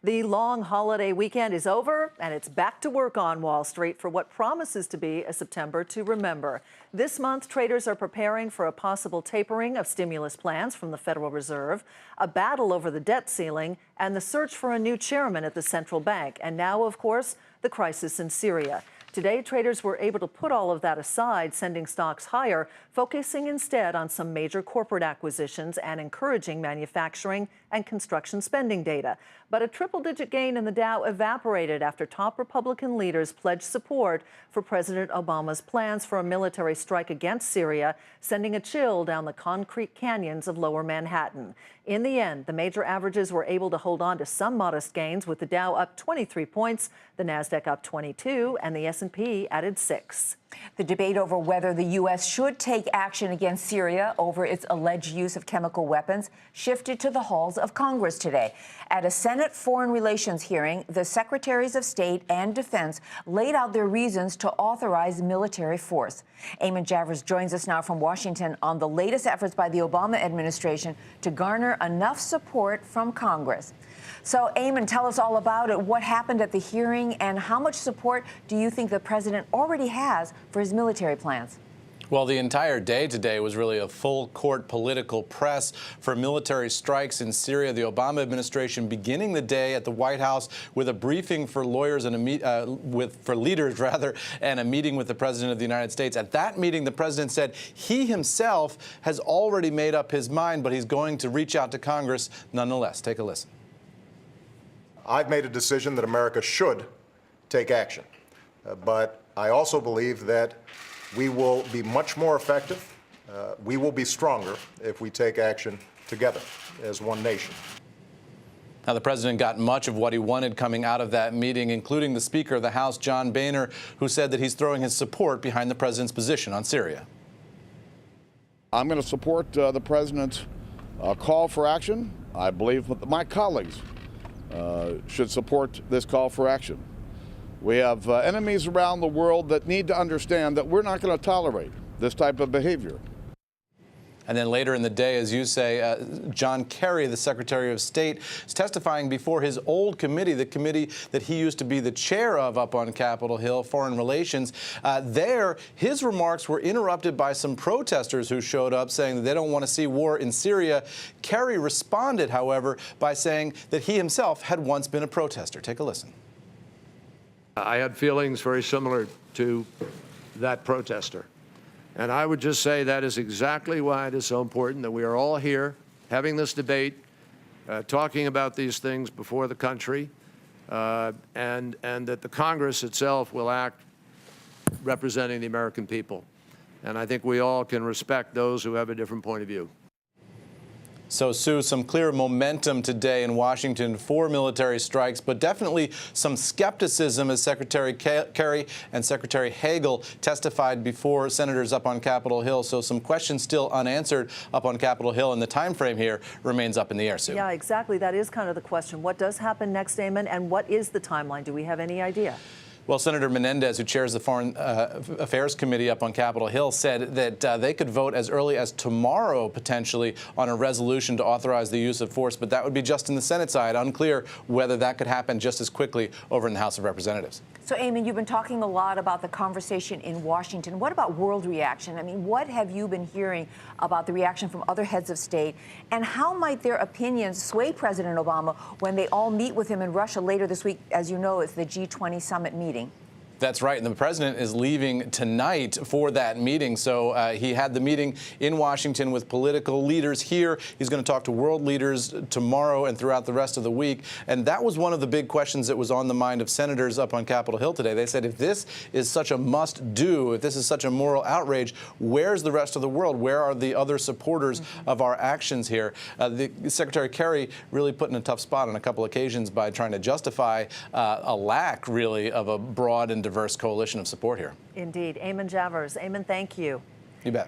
The long holiday weekend is over, and it's back to work on Wall Street for what promises to be a September to remember. This month, traders are preparing for a possible tapering of stimulus plans from the Federal Reserve, a battle over the debt ceiling, and the search for a new chairman at the central bank. And now, of course, the crisis in Syria. Today, traders were able to put all of that aside, sending stocks higher, focusing instead on some major corporate acquisitions and encouraging manufacturing and construction spending data. But a triple-digit gain in the Dow evaporated after top Republican leaders pledged support for President Obama's plans for a military strike against Syria, sending a chill down the concrete canyons of lower Manhattan. In the end, the major averages were able to hold on to some modest gains, with the Dow up 23 points, the Nasdaq up 22, and the S&P added 6. The debate over whether the U.S. should take action against Syria over its alleged use of chemical weapons shifted to the halls of Congress today. At a Senate Foreign Relations hearing, the Secretaries of State and Defense laid out their reasons to authorize military force. Eamon Javers joins us now from Washington on the latest efforts by the Obama administration to garner enough support from Congress. So, Eamon, tell us all about it. What happened at the hearing, and how much support do you think the president already has for his military plans? Well, the entire day today was really a full-court political press for military strikes in Syria. The Obama administration beginning the day at the White House with a briefing for lawyers and for leaders, and a meeting with the President of the United States. At that meeting, the President said he himself has already made up his mind, but he's going to reach out to Congress nonetheless. Take a listen. I've made a decision that America should take action, but I also believe that we will be much more effective, we will be stronger if we take action together as one nation. Now, the president got much of what he wanted coming out of that meeting, including the Speaker of the House, John Boehner, who said that he's throwing his support behind the president's position on Syria. I'm going to support the president's call for action. I believe my colleagues should support this call for action. We have enemies around the world that need to understand that we're not going to tolerate this type of behavior. And then later in the day, as you say, John Kerry, the Secretary of State, is testifying before his old committee, the committee that he used to be the chair of up on Capitol Hill, Foreign Relations. There, his remarks were interrupted by some protesters who showed up saying that they don't want to see war in Syria. Kerry responded, however, by saying that he himself had once been a protester. Take a listen. I had feelings very similar to that protester. And I would just say that is exactly why it is so important that we are all here having this debate, talking about these things before the country, and that the Congress itself will act representing the American people. And I think we all can respect those who have a different point of view. So, Sue, some clear momentum today in Washington for military strikes, but definitely some skepticism as Secretary Kerry and Secretary Hagel testified before senators up on Capitol Hill. So some questions still unanswered up on Capitol Hill, and the time frame here remains up in the air, Sue. Yeah, exactly. That is kind of the question. What does happen next, Eamon, and what is the timeline? Do we have any idea? Well, Senator Menendez, who chairs the Foreign Affairs Committee up on Capitol Hill, said that they could vote as early as tomorrow, potentially, on a resolution to authorize the use of force. But that would be just in the Senate side. Unclear whether that could happen just as quickly over in the House of Representatives. So, Eamon, you've been talking a lot about the conversation in Washington. What about world reaction? I mean, what have you been hearing about the reaction from other heads of state? And how might their opinions sway President Obama when they all meet with him in Russia later this week? As you know, it's the G20 summit meeting. That's right. And the president is leaving tonight for that meeting. So he had the meeting in Washington with political leaders here. He's going to talk to world leaders tomorrow and throughout the rest of the week. And that was one of the big questions that was on the mind of senators up on Capitol Hill today. They said, if this is such a must-do, if this is such a moral outrage, where's the rest of the world? Where are the other supporters of our actions here? The Secretary Kerry really put in a tough spot on a couple occasions by trying to justify a lack, really, of a broad and diverse coalition of support here. Indeed. Eamon Javers. Eamon, thank you.